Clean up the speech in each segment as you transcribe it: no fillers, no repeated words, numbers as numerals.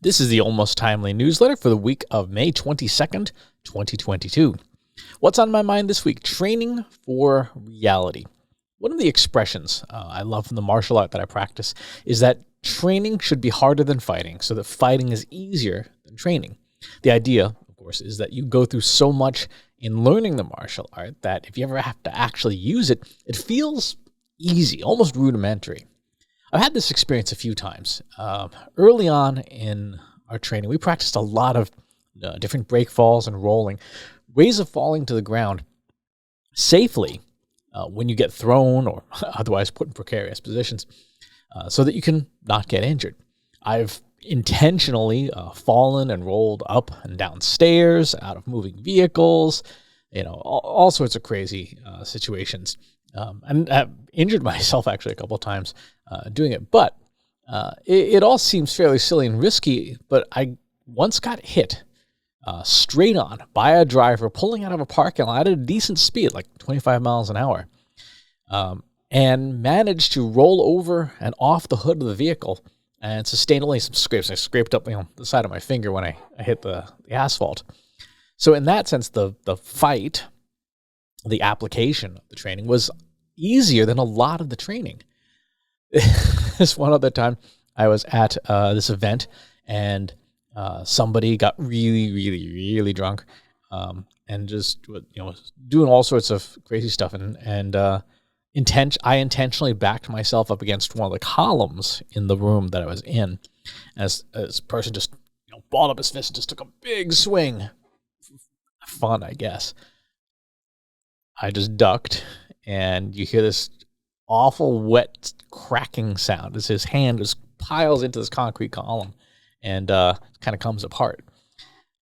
This is the Almost Timely newsletter for the week of May 22nd, 2022. What's on my mind this week? Training for reality. One of the expressions I love from the martial art that I practice is that training should be harder than fighting, so that fighting is easier than training. The idea, of course, is that you go through so much in learning the martial art that if you ever have to actually use it, it feels easy, almost rudimentary. I've had this experience a few times. Early on in our training, we practiced a lot of different break falls and rolling, ways of falling to the ground safely when you get thrown or otherwise put in precarious positions so that you can not get injured. I've intentionally fallen and rolled up and down stairs, out of moving vehicles, all sorts of crazy situations. And I've injured myself actually a couple of times doing it. But it all seems fairly silly and risky, but I once got hit straight on by a driver pulling out of a parking lot at a decent speed, like 25 miles an hour, and managed to roll over and off the hood of the vehicle and sustained only some scrapes. I scraped up the side of my finger when I hit the asphalt. So in that sense, the fight, the application of the training was easier than a lot of the training. This one other time I was at this event and somebody got really, really, really drunk and just doing all sorts of crazy stuff. I intentionally backed myself up against one of the columns in the room that I was in. As this person just balled up his fist and just took a big swing. Fun, I guess. I just ducked, and you hear this awful wet cracking sound as his hand just piles into this concrete column and kind of comes apart.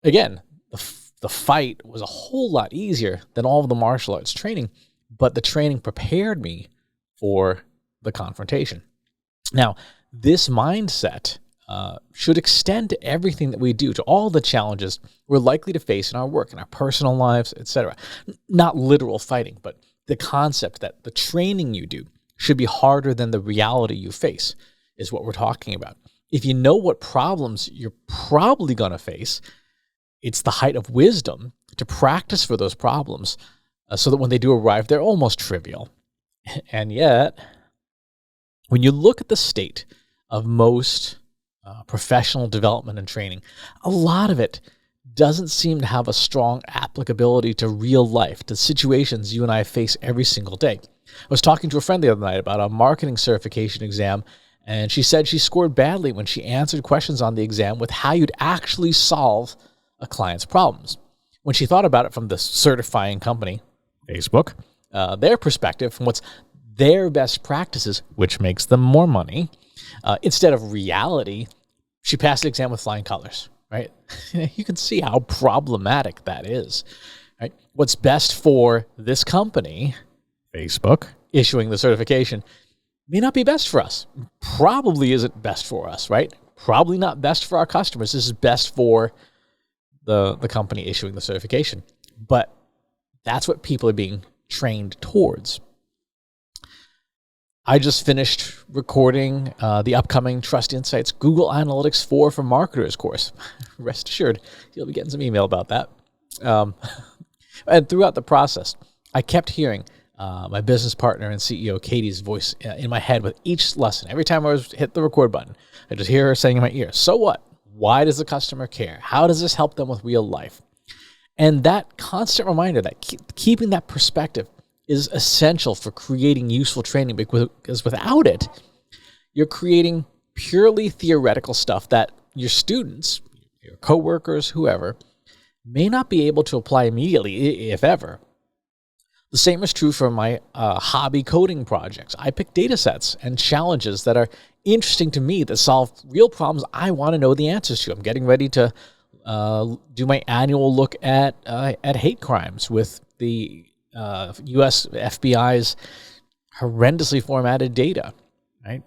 Again, the fight was a whole lot easier than all of the martial arts training, but the training prepared me for the confrontation. Now, this mindset should extend to everything that we do, to all the challenges we're likely to face in our work, in our personal lives, etc. Not literal fighting, but the concept that the training you do should be harder than the reality you face is what we're talking about. If you know what problems you're probably going to face, it's the height of wisdom to practice for those problems so that when they do arrive, they're almost trivial. And yet, when you look at the state of most professional development and training, a lot of it doesn't seem to have a strong applicability to real life, to situations you and I face every single day. I was talking to a friend the other night about a marketing certification exam, and she said she scored badly when she answered questions on the exam with how you'd actually solve a client's problems. When she thought about it from the certifying company, Facebook, their perspective, from what's their best practices, which makes them more money, instead of reality, she passed the exam with flying colors, right? You can see how problematic that is, right? What's best for this company, Facebook, issuing the certification, may not be best for us. Probably isn't best for us, right? Probably not best for our customers. This is best for the company issuing the certification. But that's what people are being trained towards. I just finished recording the upcoming Trust Insights Google Analytics 4 for Marketers course. Rest assured, you'll be getting some email about that. And throughout the process, I kept hearing my business partner and CEO, Katie's voice in my head with each lesson. Every time I hit the record button, I just hear her saying in my ear, "So what? Why does the customer care? How does this help them with real life?" And that constant reminder, that keeping that perspective, is essential for creating useful training, because without it, you're creating purely theoretical stuff that your students, your coworkers, whoever, may not be able to apply immediately, if ever. The same is true for my hobby coding projects. I pick data sets and challenges that are interesting to me, that solve real problems I want to know the answers to. I'm getting ready to do my annual look at hate crimes with the U.S. FBI's horrendously formatted data, right?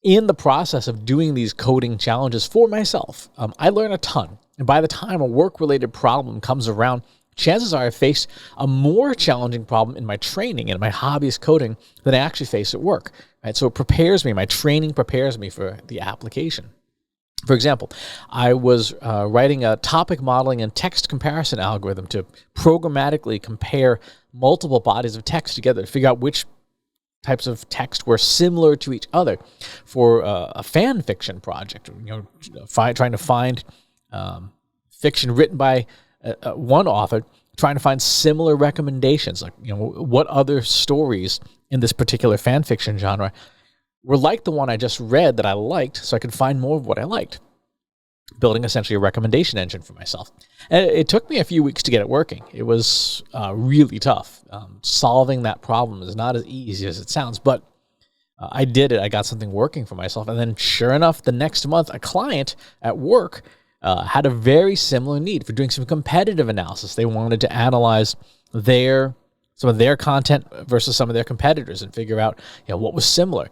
In the process of doing these coding challenges for myself, I learn a ton. And by the time a work-related problem comes around, chances are I face a more challenging problem in my training and my hobbyist coding than I actually face at work, right? So it prepares me, my training prepares me for the application. For example, I was writing a topic modeling and text comparison algorithm to programmatically compare multiple bodies of text together to figure out which types of text were similar to each other for a fan fiction project. Trying to find fiction written by one author, trying to find similar recommendations, like what other stories in this particular fan fiction genre were like the one I just read that I liked, so I could find more of what I liked. Building essentially a recommendation engine for myself. And it took me a few weeks to get it working. It was really tough. Solving that problem is not as easy as it sounds, but I did it. I got something working for myself. And then sure enough, the next month, a client at work had a very similar need for doing some competitive analysis. They wanted to analyze some of their content versus some of their competitors and figure out what was similar.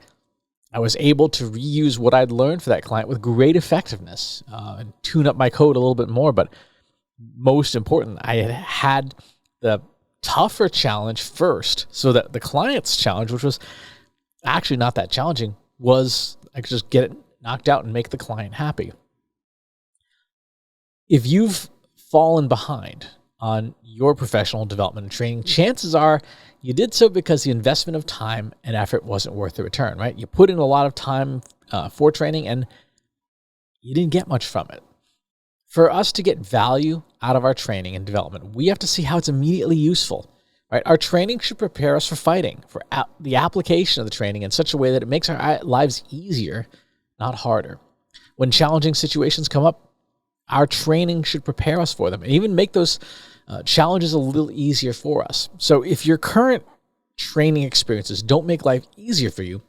I was able to reuse what I'd learned for that client with great effectiveness and tune up my code a little bit more. But most important, I had the tougher challenge first, so that the client's challenge, which was actually not that challenging, was I could just get it knocked out and make the client happy. If you've fallen behind on your professional development and training, chances are you did so because the investment of time and effort wasn't worth the return, right? You put in a lot of time for training and you didn't get much from it. For us to get value out of our training and development, we have to see how it's immediately useful, right? Our training should prepare us for fighting, for the application of the training in such a way that it makes our lives easier, not harder. When challenging situations come up, our training should prepare us for them and even make those challenges a little easier for us. So if your current training experiences don't make life easier for you,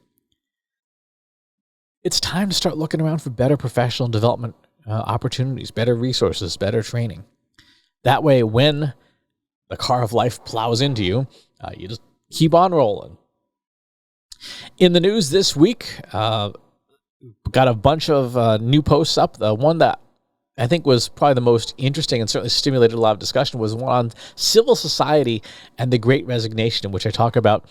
it's time to start looking around for better professional development opportunities, better resources, better training. That way, when the car of life plows into you, you just keep on rolling. In the news this week, got a bunch of new posts up. The one that I think was probably the most interesting and certainly stimulated a lot of discussion was one on civil society and the Great Resignation, in which I talk about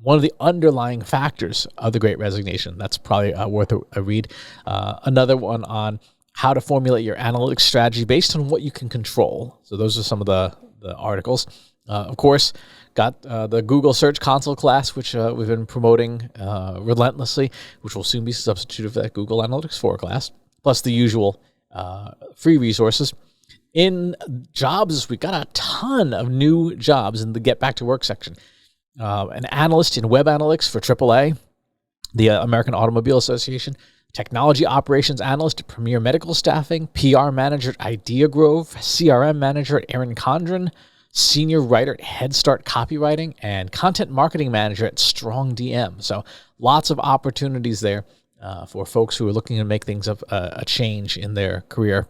one of the underlying factors of the Great Resignation. That's probably worth a read. Another one on how to formulate your analytics strategy based on what you can control. So those are some of the articles. Of course, got the Google Search Console class, which we've been promoting relentlessly, which will soon be substituted for that Google Analytics 4 class, plus the usual free resources. In jobs, we got a ton of new jobs in the Get Back to Work section. An analyst in web analytics for AAA, the American Automobile Association, technology operations analyst at Premier Medical Staffing, PR manager at Idea Grove, CRM manager at Erin Condren, senior writer at Head Start Copywriting, and content marketing manager at Strong DM. So lots of opportunities there for folks who are looking to make things a change in their career.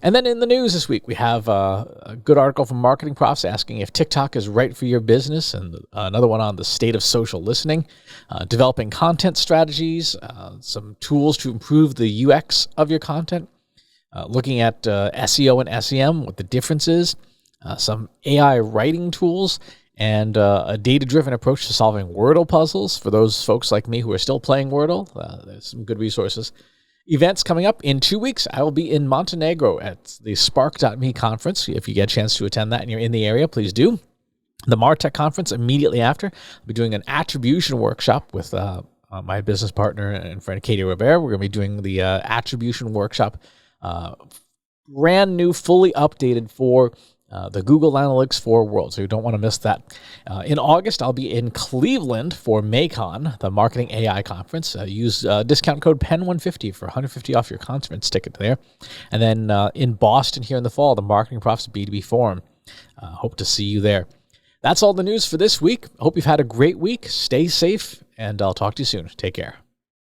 And then in the news this week, we have a good article from Marketing Profs asking if TikTok is right for your business, and another one on the state of social listening, developing content strategies, some tools to improve the UX of your content, looking at SEO and SEM, what the difference is, some AI writing tools, and a data-driven approach to solving Wordle puzzles for those folks like me who are still playing Wordle. There's some good resources. Events coming up in 2 weeks. I will be in Montenegro at the Spark.me conference. If you get a chance to attend that and you're in the area, please do. The MarTech conference immediately after. I'll be doing an attribution workshop with my business partner and friend Katie Robert. We're going to be doing the attribution workshop, brand new, fully updated for the Google Analytics 4 world, so you don't want to miss that. In August, I'll be in Cleveland for MACON, the Marketing AI Conference. Use discount code PEN150 for $150 off your conference ticket there. And then in Boston here in the fall, the Marketing Profs B2B Forum. Hope to see you there. That's all the news for this week. Hope you've had a great week. Stay safe, and I'll talk to you soon. Take care.